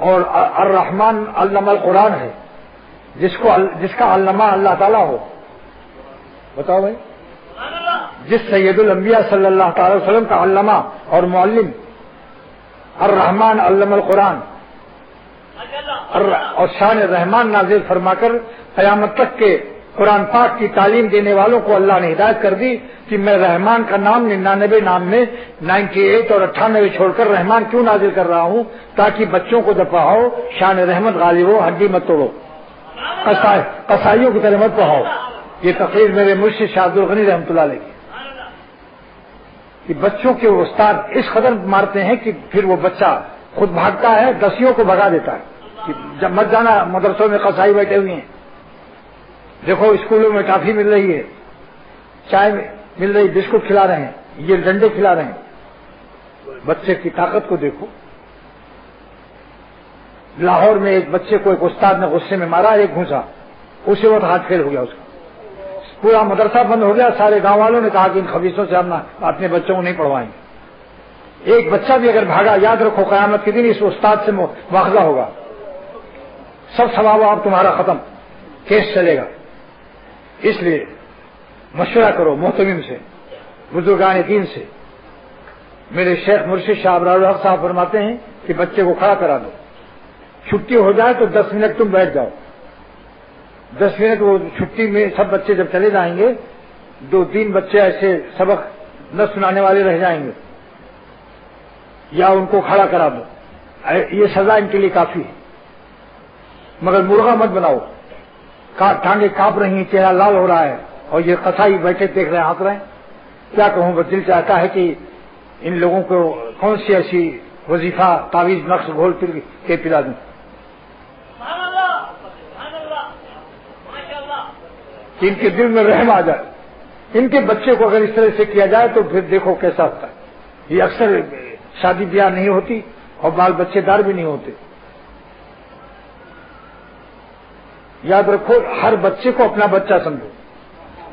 اور الرحمن علم القرآن ہے، جس کا علامہ اللہ تعالیٰ ہو. بتاؤ بھائی، جس سید الانبیاء صلی اللہ تعالی وسلم کا علامہ اور معلم الرحمن علم القرآن اور شان رحمان نازل فرما کر قیامت تک کے قرآن پاک کی تعلیم دینے والوں کو اللہ نے ہدایت کر دی کہ میں رحمان کا نام 99 نام میں 98 اور 98 چھوڑ کر رحمان کیوں نازل کر رہا ہوں، تاکہ بچوں کو جب پڑھاؤ شان رحمت غالب ہو، ہڈی مت توڑو، قصائیوں کی طرح مت پڑھاؤ. یہ تقریر میرے مرشد شاہ عبد الغنی رحمۃ اللہ علیہ کی، کہ بچوں کے استاد اس قدر مارتے ہیں کہ پھر وہ بچہ خود بھاگتا ہے، دسیوں کو بھگا دیتا ہے کہ جب مت جانا، مدرسوں میں قصائی بیٹھے ہوئے ہیں، دیکھو اسکولوں میں ٹافی مل رہی ہے، چائے مل رہی، بسکٹ کھلا رہے ہیں، یہ ڈنڈے کھلا رہے ہیں. بچے کی طاقت کو دیکھو. لاہور میں ایک بچے کو ایک استاد نے غصے میں مارا، ایک گھونسا، اسی وقت ہاتھ پھیل ہو گیا اس کا، پورا مدرسہ بند ہو گیا. سارے گاؤں والوں نے کہا کہ ان خبیثوں سے ہم اپنے بچوں کو نہیں پڑھوائیں گے. ایک بچہ بھی اگر بھاگا، یاد رکھو قیامت کے دن اس استاد سے مواخذہ ہوگا، سب ثواب آپ تمہارا ختم، کیس چلے گا. اس لیے مشورہ کرو محتمم سے، بزرگان دین سے. میرے شیخ مرشد شاہ ابرار الحق صاحب فرماتے ہیں کہ بچے کو کھڑا کرا دو، چھٹی ہو جائے تو 10 منٹ تم بیٹھ جاؤ. 10 منٹ وہ چھٹی میں سب بچے جب چلے جائیں گے، 2-3 بچے ایسے سبق نہ سنانے والے رہ جائیں گے، یا ان کو کھڑا کرا دو. یہ سزا ان کے لیے کافی ہے. مگر مرغا مت بناؤ، ٹانگیں کانپ رہی ہیں، چہرہ لال ہو رہا ہے، اور یہ قصائی بیٹھے دیکھ رہے ہیں، ہنس رہے ہیں. کیا کہوں، بس دل چاہتا ہے کہ ان لوگوں کو کون سی ایسی وظیفہ تعویذ نقش گھول پھر کے پلا دوں کہ ان کے دل میں رحم آ جائے. ان کے بچے کو اگر اس طرح سے کیا جائے تو پھر دیکھو کیسا ہوتا ہے. یہ اکثر شادی بیاہ نہیں ہوتی اور بال بچے دار بھی نہیں ہوتے. یاد رکھو، ہر بچے کو اپنا بچہ سمجھو،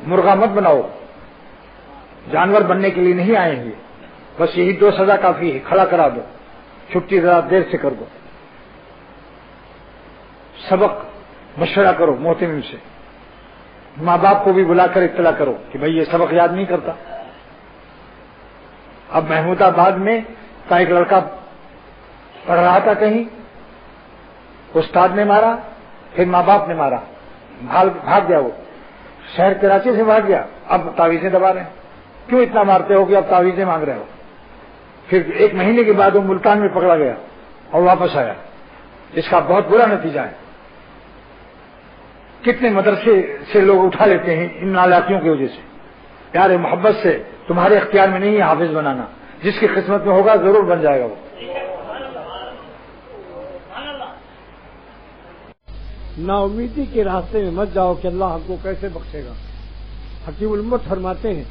مرغا مت بناؤ. جانور بننے کے لیے نہیں آئیں گے، بس یہی 2 سزا کافی ہے. کھڑا کرا دو، چھٹی ذرا دیر سے کر دو. سبق مشورہ کرو محتمم سے. ماں باپ کو بھی بلا کر اطلاع کرو کہ بھائی یہ سبق یاد نہیں کرتا. اب محمود آباد میں کا ایک لڑکا پڑھ رہا تھا کہیں، استاد نے مارا، پھر ماں باپ نے مارا، بھاگ گیا. وہ شہر کراچی سے بھاگ گیا. اب تعویذیں دبا رہے ہیں. کیوں اتنا مارتے ہو کہ اب تعویذیں مانگ رہے ہو؟ پھر 1 مہینے کے بعد وہ ملتان میں پکڑا گیا اور واپس آیا. اس کا بہت برا نتیجہ ہے. کتنے مدرسے سے لوگ اٹھا لیتے ہیں ان نالائقیوں کی وجہ سے. پیار محبت سے تمہارے اختیار میں نہیں ہے حافظ بنانا، جس کی قسمت میں ہوگا ضرور بن جائے گا. وہ نا امیدی کے راستے میں مت جاؤ کہ اللہ ہم کو کیسے بخشے گا. حکیم الامت فرماتے ہیں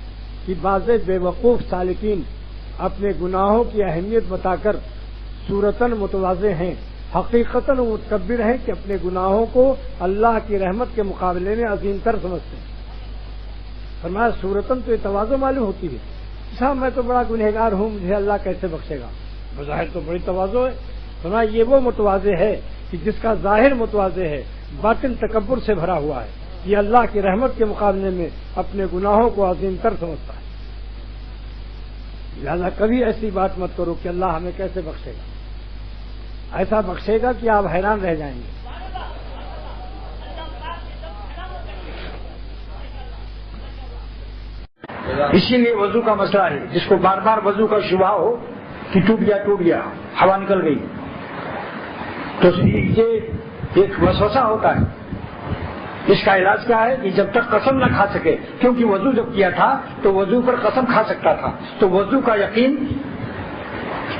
کہ بعض بے وقوف سالکین اپنے گناہوں کی اہمیت بتا کر صورتاً متواضع ہیں، حقیقتاً متکبر ہیں کہ اپنے گناہوں کو اللہ کی رحمت کے مقابلے میں عظیم تر سمجھتے ہیں. فرمایا صورتاً تو یہ تواضع معلوم ہوتی ہے، صاحب میں تو بڑا گنہگار ہوں، مجھے اللہ کیسے بخشے گا. بظاہر تو بڑی تواضع ہے. فرمایا یہ وہ متواضع ہے کہ جس کا ظاہر متواضع ہے، باطن تکبر سے بھرا ہوا ہے. یہ اللہ کی رحمت کے مقابلے میں اپنے گناہوں کو عظیم تر سمجھتا ہے. لہذا کبھی ایسی بات مت کرو کہ اللہ ہمیں کیسے بخشے گا. ایسا بخشے گا کہ آپ حیران رہ جائیں گے. اسی لیے وضو کا مسئلہ ہے. جس کو بار بار وضو کا شبہ ہو کہ ٹوٹ گیا، ہوا نکل گئی، تو یہ ایک وسوسہ ہوتا ہے. اس کا علاج کیا ہے کہ جب تک قسم نہ کھا سکے، کیونکہ وضو جب کیا تھا تو وضو پر قسم کھا سکتا تھا، تو وضو کا یقین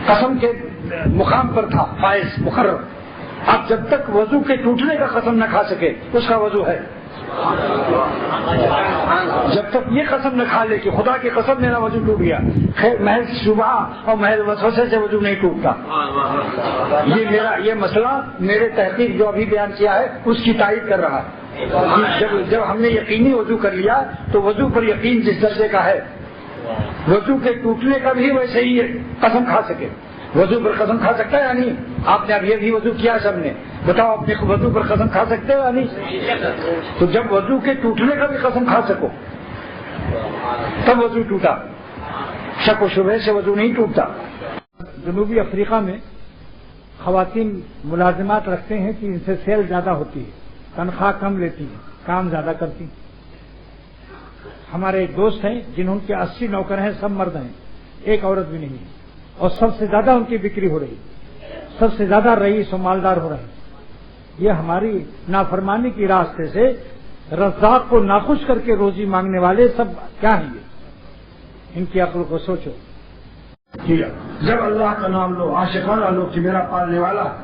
قسم کے مقام پر تھا، فائز مقرر. اب جب تک وضو کے ٹوٹنے کا قسم نہ کھا سکے اس کا وضو ہے. جب تک یہ قسم نہ کھا لے کہ خدا کی قسم میرا وضو ٹوٹ گیا، محض شبہ اور محض وسوسے سے وضو نہیں ٹوٹتا. یہ مسئلہ میرے تحقیق جو ابھی بیان کیا ہے اس کی تائید کر رہا ہے. جب ہم نے یقینی وضو کر لیا تو وضو پر یقین جس درجے کا ہے، وضو کے ٹوٹنے کا بھی ویسے ہی قسم کھا سکے. وضو پر قسم کھا سکتا ہے یا نہیں؟ آپ نے اب یہ بھی وضو کیا سب نے، بتاؤ اپنے وضو پر قسم کھا سکتے ہو یا نہیں؟ تو جب وضو کے ٹوٹنے کا بھی قسم کھا سکو تب وضو ٹوٹا، شک و شبہ سے وضو نہیں ٹوٹتا۔ جنوبی افریقہ میں خواتین ملازمات رکھتے ہیں کہ ان سے سیل زیادہ ہوتی ہے، تنخواہ کم لیتی ہیں، کام زیادہ کرتی ہیں۔ ہمارے ایک دوست ہیں جنہوں کے 80 نوکر ہیں، سب مرد ہیں، ایک عورت بھی نہیں ہے، اور سب سے زیادہ ان کی بکری ہو رہی ہے، سب سے زیادہ رئیس و مالدار ہو رہے ہیں۔ یہ ہماری نافرمانی کی راستے سے رزاق کو ناخوش کر کے روزی مانگنے والے سب کیا ہیں یہ؟ ان کی عقل کو سوچو۔ جب اللہ کا نام لو، عاشقانہ لو کہ میرا پالنے والا ہے،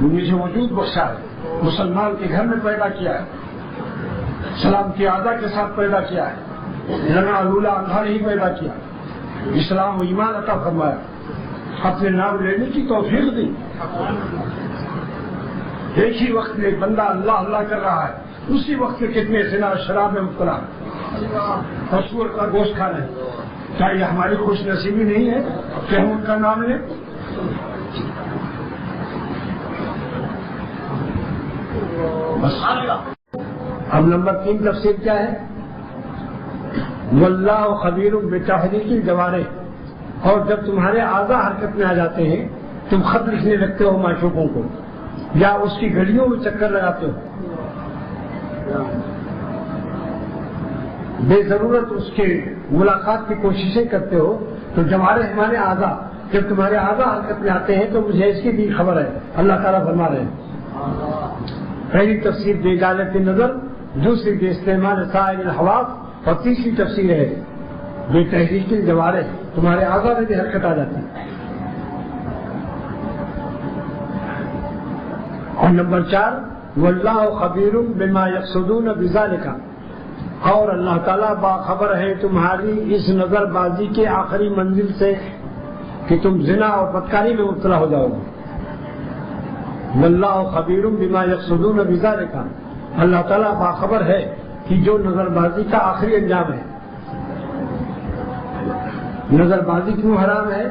مجھے وجود بخشا ہے، مسلمان کے گھر میں پیدا کیا ہے، سلام کی ادا کے ساتھ پیدا کیا ہے، لنا لولا اندھا نہیں پیدا کیا، اسلام و ایمان عطا فرمایا، اپنے نام لینے کی توفیق دی۔ ایک ہی وقت میں بندہ اللہ اللہ کر رہا ہے، اسی وقت میں کتنے زنا شراب میں مبتلا اور سور کا گوشت کھا رہے ہیں۔ کیا یہ ہماری خوش نصیبی نہیں ہے کہ ہم ان کا نام لیں؟ بس اب نمبر 3 تفسیر کیا ہے؟ واللہ خبیر بتحریک الجوارح، اور جب تمہارے اعضاء حرکت میں آ جاتے ہیں، تم خط لکھنے لگتے ہو معشوقوں کو یا اس کی گھڑیوں میں چکر لگاتے ہو، بے ضرورت اس کے ملاقات کی کوششیں کرتے ہو، تو جوارح ہمارے اعضاء، جب تمہارے اعضاء حرکت میں آتے ہیں تو مجھے اس کی بھی خبر ہے، اللہ تعالیٰ فرما رہے ہیں۔ پہلی تفسیر بے اجازت نظر، دوسری بے استعمال سائر الحواس، اور تیسری تفسیر ہے بے تحریک الجوارح، تمہارے اعضاء میں بھی حرکت آ جاتی ہے۔ اور نمبر 4 واللہ خبیر بما یقصدون بذالک، اور اللہ تعالیٰ باخبر ہے تمہاری اس نظر بازی کے آخری منزل سے کہ تم زنا اور بدکاری میں مبتلا ہو جاؤ گے۔ واللہ خبیر بما یقصدون بذالک، اللہ تعالیٰ باخبر ہے کہ جو نظر بازی کا آخری انجام ہے۔ نظر بازی کیوں حرام ہے؟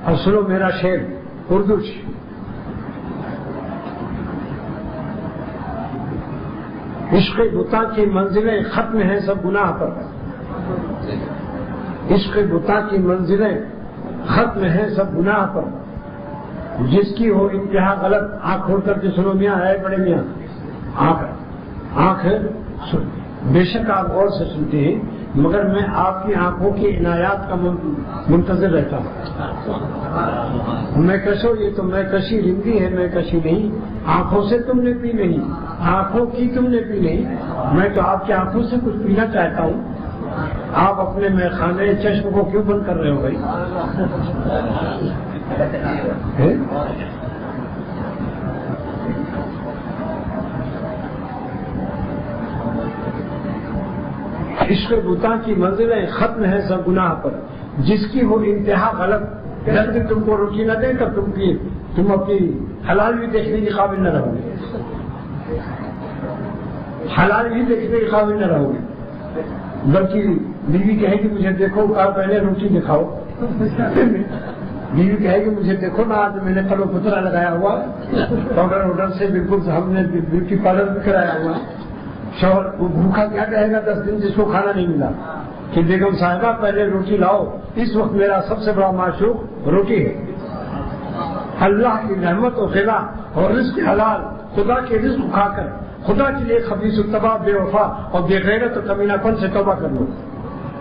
اور سنو میرا شعر، اردو شعر، عشق بتا کی منزلیں ختم ہیں سب گناہ پر، عشق بتا کی منزلیں ختم ہیں سب گناہ پر، جس کی ہو انتہا غلط، آنکھ کھول کر کے سنو میاں، ہے بڑے میاں، آنکھ بے شک آپ غور سے سنتے ہیں، مگر میں آپ کی آنکھوں کی عنایات کا منتظر رہتا ہوں۔ میں کشو، یہ تو میں کشی رندی ہے، میں کشی نہیں، آنکھوں سے تم نے پی نہیں، آنکھوں کی تم نے پی نہیں، میں تو آپ کی آنکھوں سے کچھ پینا چاہتا ہوں۔ آپ اپنے میں خانے چشم کو کیوں بند کر رہے ہو بھائی؟ عشق بتا کی منزلیں ختم ہیں سب گناہ پر، جس کی ہو انتہا غلط، جب تک تم کو روٹی نہ دیں تب تم اپنی حلال بھی دیکھنے کے قابل نہ رہو گے، حلال بھی دیکھنے کے قابل نہ رہو گے، بلکہ بیوی کہے کہ مجھے دیکھو، کہا پہلے روٹی دکھاؤ، بیوی کہے کہ مجھے دیکھو نا، آج میں نے کلو پترا لگایا ہوا، پاؤڈر ووڈر سے بالکل ہم نے بیوٹی پارلر بھی کرایا ہوا، شوہر وہ بھوکا کیا کہے گا 10 دن جس کو کھانا نہیں ملا، کہ بیگم صاحبہ پہلے روٹی لاؤ، اس وقت میرا سب سے بڑا معشوق روٹی ہے۔ اللہ کی رحمت و غنا اور رزق حلال، خدا کے رزق کھا کر خدا کے لیے خبیث الطبع، بے وفا اور بے غیرت و کمینہ پن سے توبہ کر لو۔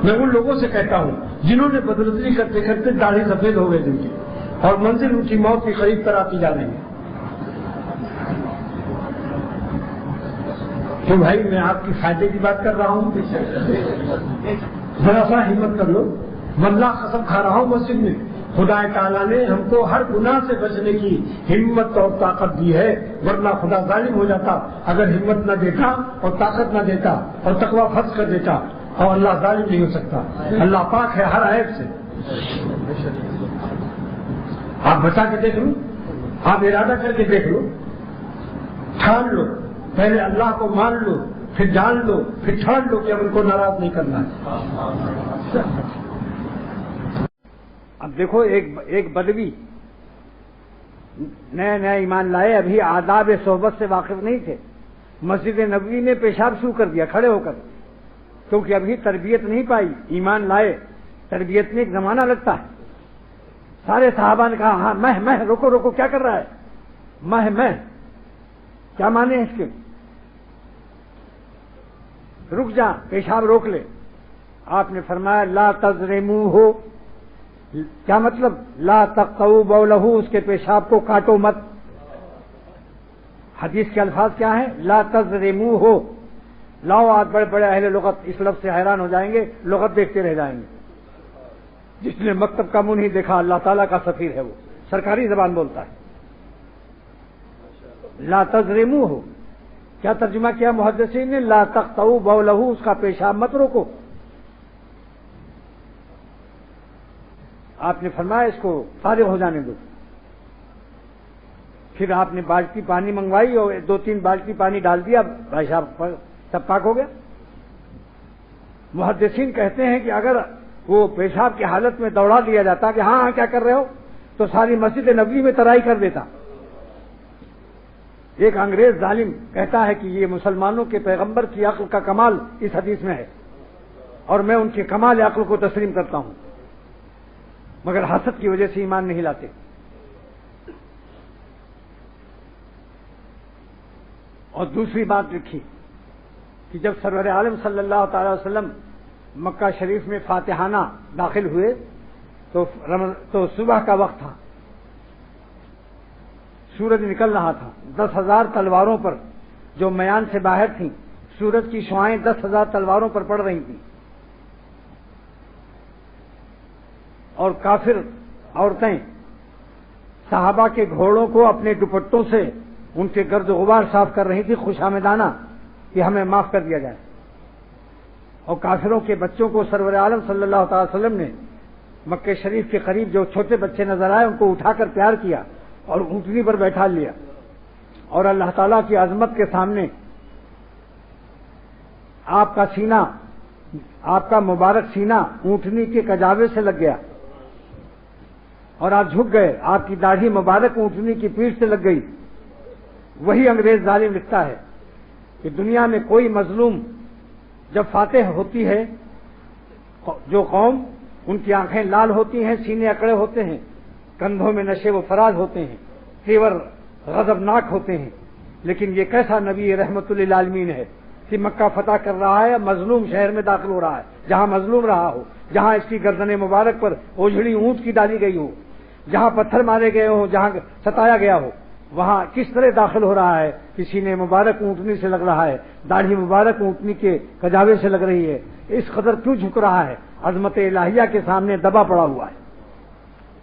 میں ان لوگوں سے کہتا ہوں جنہوں نے بدرزی کرتے کرتے داڑھی سفید ہو گئے دن کی، اور منزل ان کی موت کی قریب تر آتی جا رہی ہے۔ تو بھائی میں آپ کی فائدے کی بات کر رہا ہوں، ذرا سا ہمت کر لو۔ واللہ قسم کھا رہا ہوں مسجد میں، خدا تعالیٰ نے ہم کو ہر گناہ سے بچنے کی ہمت اور طاقت دی ہے، ورنہ خدا ظالم ہو جاتا اگر ہمت نہ دیتا اور طاقت نہ دیتا اور تقویٰ فرض کر دیتا، اور اللہ ظالم نہیں ہو سکتا، اللہ پاک ہے ہر عیب سے۔ آپ بتا کے دیکھ لو، آپ ارادہ کر کے دیکھ لو، ٹھان لو، پہلے اللہ کو مان لو، پھر جان لو، پھر ٹھان لو کہ اب ان کو ناراض نہیں کرنا ہے۔ اب دیکھو ایک بدوی نئے نئے ایمان لائے، ابھی آداب صحبت سے واقف نہیں تھے، مسجد نبوی میں پیشاب شروع کر دیا کھڑے ہو کر، کیونکہ ابھی تربیت نہیں پائی، ایمان لائے، تربیت میں ایک زمانہ لگتا ہے۔ سارے صحابہ نے کہا ہاں مہ رکو رکو، کیا کر رہا ہے؟ مہ کیا مانے اس کے؟ رک جا، پیشاب روک لے۔ آپ نے فرمایا لا تضرموہ، کیا مطلب؟ لا تقطعوا بولہ، اس کے پیشاب کو کاٹو مت۔ حدیث کے الفاظ کیا ہیں؟ لا تضرموہ۔ لاؤ، آج بڑے بڑے اہل لغت اس لفظ سے حیران ہو جائیں گے، لغت دیکھتے رہ جائیں گے۔ جس نے مکتب کا منہ نہیں دیکھا، اللہ تعالیٰ کا سفیر ہے، وہ سرکاری زبان بولتا ہے۔ لا تضرموہ، کیا ترجمہ کیا محدثین نے؟ لا تقطعوا بولہ، اس کا پیشاب مت روکو۔ آپ نے فرمایا اس کو فارغ ہو جانے دو۔ پھر آپ نے بالٹی پانی منگوائی اور 2-3 بالٹی پانی ڈال دیا، پیشاب سب پاک ہو گیا۔ محدثین کہتے ہیں کہ اگر وہ پیشاب کی حالت میں دوڑا دیا جاتا کہ ہاں کیا کر رہے ہو، تو ساری مسجد نبوی میں ترائی کر دیتا۔ ایک انگریز ظالم کہتا ہے کہ یہ مسلمانوں کے پیغمبر کی عقل کا کمال اس حدیث میں ہے، اور میں ان کے کمال عقل کو تسلیم کرتا ہوں، مگر حسد کی وجہ سے ایمان نہیں لاتے۔ اور دوسری بات لکھی کہ جب سرور عالم صلی اللہ تعالی وسلم مکہ شریف میں فاتحانہ داخل ہوئے تو صبح کا وقت تھا، سورج نکل رہا تھا، 10,000 تلواروں پر جو میان سے باہر تھیں، سورج کی شعاعیں 10,000 تلواروں پر پڑ رہی تھیں، اور کافر عورتیں صحابہ کے گھوڑوں کو اپنے دوپٹوں سے ان کے گرد و غبار صاف کر رہی تھی، خوشامدانہ کہ ہمیں معاف کر دیا جائے۔ اور کافروں کے بچوں کو سرور عالم صلی اللہ تعالی وسلم نے مکہ شریف کے قریب جو چھوٹے بچے نظر آئے ان کو اٹھا کر پیار کیا اور اونٹنی پر بیٹھا لیا، اور اللہ تعالیٰ کی عظمت کے سامنے آپ کا سینہ، آپ کا مبارک سینہ اونٹنی کے کجاوے سے لگ گیا اور آپ جھک گئے، آپ کی داڑھی مبارک اونٹنی کی پیٹھ سے لگ گئی۔ وہی انگریز ظالم لکھتا ہے کہ دنیا میں کوئی مظلوم جب فاتح ہوتی ہے، جو قوم، ان کی آنکھیں لال ہوتی ہیں، سینے اکڑے ہوتے ہیں، کندھوں میں نشے و فراز ہوتے ہیں، تیور غضبناک ہوتے ہیں، لیکن یہ کیسا نبی رحمت للعالمین ہے کہ مکہ فتح کر رہا ہے، مظلوم شہر میں داخل ہو رہا ہے، جہاں مظلوم رہا ہو، جہاں اس کی گردن مبارک پر اوجھڑی اونٹ کی ڈالی گئی ہو، جہاں پتھر مارے گئے ہوں، جہاں ستایا گیا ہو، وہاں کس طرح داخل ہو رہا ہے؟ کسی نے مبارک اونٹنی سے لگ رہا ہے، داڑھی مبارک اونٹنی کے کجاوے سے لگ رہی ہے، اس قدر کیوں جھک رہا ہے؟ عظمت الہیہ کے سامنے دبا پڑا ہوا ہے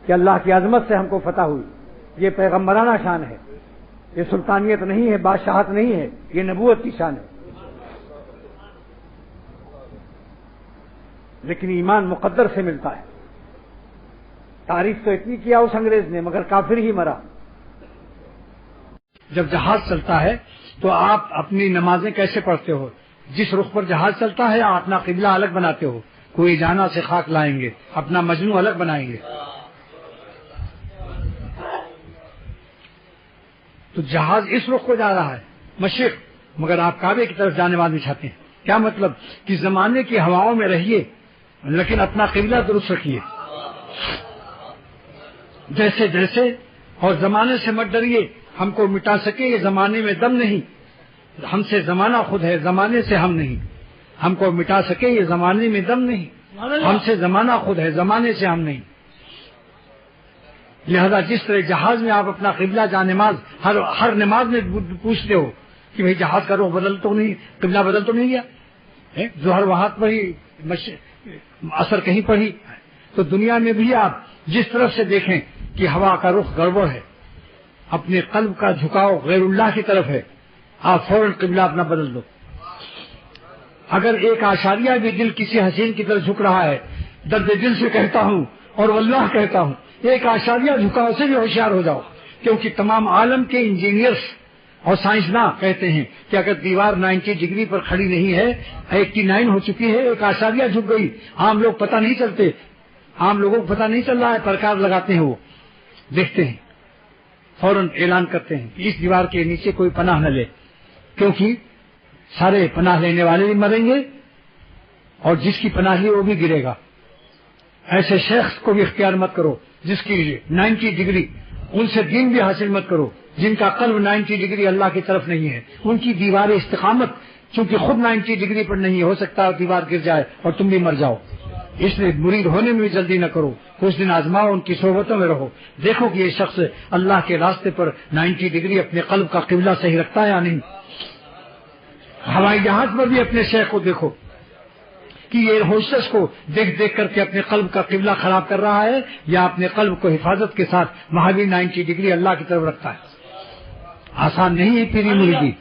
کہ اللہ کی عظمت سے ہم کو فتح ہوئی۔ یہ پیغمبرانہ شان ہے، یہ سلطانیت نہیں ہے، بادشاہت نہیں ہے، یہ نبوت کی شان ہے۔ لیکن ایمان مقدر سے ملتا ہے۔ تعریف تو اتنی کیا اس انگریز نے، مگر کافر ہی مرا۔ جب جہاز چلتا ہے تو آپ اپنی نمازیں کیسے پڑھتے ہو؟ جس رخ پر جہاز چلتا ہے آپ اپنا قبلہ الگ بناتے ہو، کوئی جانا سے خاک لائیں گے، اپنا مجنو الگ بنائیں گے۔ تو جہاز اس رخ کو جا رہا ہے مشرق، مگر آپ کعبے کی طرف جانے والے چاہتے ہیں۔ کیا مطلب؟ کہ زمانے کی ہواؤں میں رہیے لیکن اپنا قبلہ درست رکھیے، جیسے جیسے، اور زمانے سے مت ڈریے ہم کو مٹا سکے یہ زمانے میں دم نہیں، ہم سے زمانہ خود ہے، زمانے سے ہم نہیں، ہم کو مٹا سکے یہ زمانے میں دم نہیں، ہم سے زمانہ خود ہے، زمانے سے ہم نہیں۔ لہذا جس طرح جہاز میں آپ اپنا قبلہ جا نماز ہر نماز میں پوچھتے ہو کہ بھئی جہاز کا رخ بدل تو نہیں، قبلہ بدل تو نہیں گیا، ظہر وہاں پر ہی، اثر کہیں پر ہی، تو دنیا میں بھی آپ جس طرف سے دیکھیں کہ ہوا کا رخ گڑبڑ ہے، اپنے قلب کا جھکاؤ غیر اللہ کی طرف ہے، آپ فوراً قبلہ اپنا بدل دو۔ اگر ایک آشاریہ بھی دل کسی حسین کی طرف جھک رہا ہے، درد دل سے کہتا ہوں اور واللہ کہتا ہوں، ایک آشاریہ جھکاؤ سے بھی ہوشیار ہو جاؤ، کیونکہ تمام عالم کے انجینئرز اور سائنسداں کہتے ہیں کہ اگر دیوار 90 ڈگری پر کھڑی نہیں ہے، 89 ہو چکی ہے، ایک آشاریہ جھک گئی، عام لوگ پتہ نہیں چلتے، عام لوگوں کو پتہ نہیں چل رہا ہے، پرکار لگاتے ہیں، وہ دیکھتے ہیں، فوراً اعلان کرتے ہیں کہ اس دیوار کے نیچے کوئی پناہ نہ لے، کیونکہ سارے پناہ لینے والے بھی مریں گے اور جس کی پناہ لی وہ بھی گرے گا۔ ایسے شخص کو بھی اختیار مت کرو جس کی 90 ڈگری، ان سے دین بھی حاصل مت کرو جن کا قلب 90 ڈگری اللہ کی طرف نہیں ہے، ان کی دیوار استقامت چونکہ خود 90 ڈگری پر نہیں ہو سکتا، دیوار گر جائے اور تم بھی مر جاؤ، اس لیے مرید ہونے میں بھی جلدی نہ کرو، کچھ دن آزماؤ، ان کی صحبتوں میں رہو، دیکھو کہ یہ شخص اللہ کے راستے پر 90 ڈگری اپنے قلب کا قبلہ صحیح رکھتا ہے یا نہیں۔ ہوائی جہاز پر بھی اپنے شیخ کو دیکھو کہ یہ ہوسٹس کو دیکھ دیکھ کر کے اپنے قلب کا قبلہ خراب کر رہا ہے یا اپنے قلب کو حفاظت کے ساتھ محاوی 90 ڈگری اللہ کی طرف رکھتا ہے۔ آسان نہیں ہے پیری مریدی۔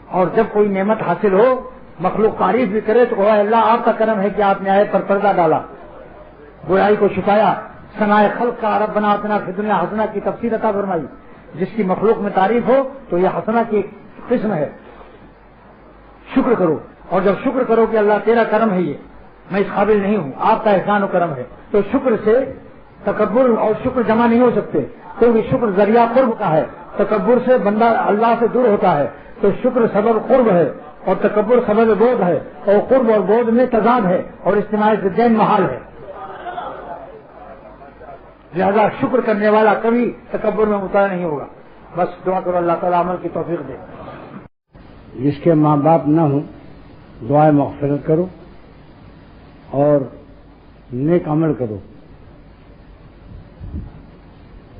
اور جب کوئی نعمت حاصل ہو، مخلوق تعریف بھی کرے تو کہو اللہ آپ کا کرم ہے کہ آپ نے آیت پر پردہ ڈالا، گویائی کو چھپایا، ثنائے خلق کا رب بنا اتنا فی دنیا حسنہ کی تفسیر عطا فرمائی۔ جس کی مخلوق میں تعریف ہو تو یہ حسنہ کی قسم ہے، شکر کرو، اور جب شکر کرو کہ اللہ تیرا کرم ہے، یہ میں اس قابل نہیں ہوں، آپ کا احسان و کرم ہے، تو شکر سے تکبر اور شکر جمع نہیں ہو سکتے، کیونکہ شکر ذریعہ قرب کا ہے، تکبر سے بندہ اللہ سے دور ہوتا ہے، تو شکر سبب قرب ہے اور تکبر سبب بود ہے، اور قرب اور بود میں تضاد ہے اور اجتماعی ضدین محال ہے، لہذا شکر کرنے والا کبھی تکبر میں مبتلا نہیں ہوگا۔ بس دعا کرو اللہ تعالیٰ عمل کی توفیق دے۔ جس کے ماں باپ نہ ہوں دعائیں مغفرت کرو اور نیک عمل کرو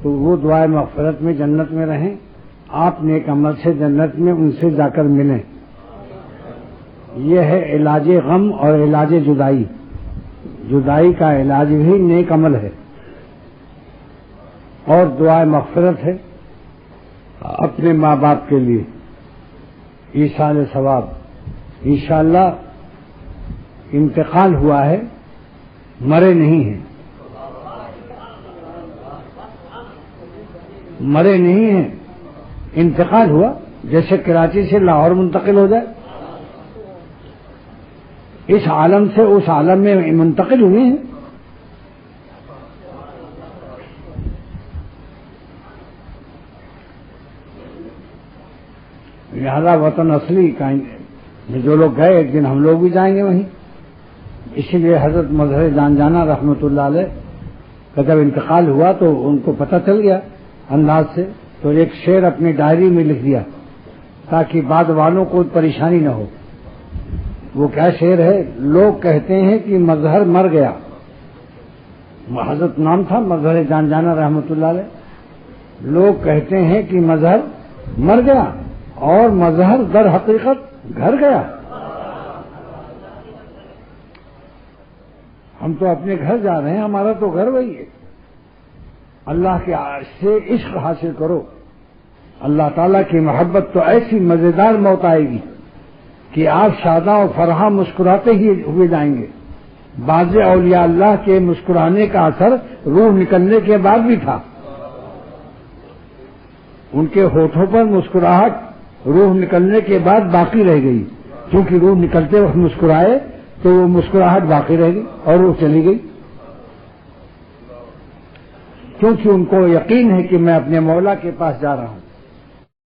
تو وہ دعائیں مغفرت میں جنت میں رہیں، آپ نیک عمل سے جنت میں ان سے جا کر ملیں۔ یہ ہے علاج غم اور علاج جدائی، جدائی کا علاج بھی نیک عمل ہے، اور دعائیں مغفرت ہے اپنے ماں باپ کے لیے، ایصال ثواب۔ انشاءاللہ انتقال ہوا ہے، مرے نہیں ہیں، مرے نہیں ہیں، انتقال ہوا، جیسے کراچی سے لاہور منتقل ہو جائے، اس عالم سے اس عالم میں منتقل ہوئے ہیں۔ لہذا وطن اصلی کا جو لوگ گئے ایک دن ہم لوگ بھی جائیں گے وہیں، اسی لیے حضرت مظہر جان جانا رحمۃ اللہ علیہ کا جب انتقال ہوا تو ان کو پتہ چل گیا انداز سے، تو ایک شعر اپنی ڈائری میں لکھ دیا تاکہ بعد والوں کو پریشانی نہ ہو۔ وہ کیا شعر ہے؟ لوگ کہتے ہیں کہ مظہر مر گیا، حضرت نام تھا مظہر جان جانا رحمۃ اللہ علیہ، لوگ کہتے ہیں کہ مظہر مر گیا اور مظہر در حقیقت گھر گیا۔ ہم تو اپنے گھر جا رہے ہیں، ہمارا تو گھر وہی ہے۔ اللہ کے سے عشق حاصل کرو، اللہ تعالیٰ کی محبت تو ایسی مزیدار موت آئے گی کہ آپ شاداں و فرحاں مسکراتے ہی ہوئے جائیں گے۔ بعض اولیاء اللہ کے مسکرانے کا اثر روح نکلنے کے بعد بھی تھا، ان کے ہونٹوں پر مسکراہٹ روح نکلنے کے بعد باقی رہ گئی، کیونکہ روح نکلتے وقت مسکرائے تو وہ مسکراہٹ باقی رہ گئی اور روح چلی گئی، کیونکہ ان کو یقین ہے کہ میں اپنے مولا کے پاس جا رہا ہوں۔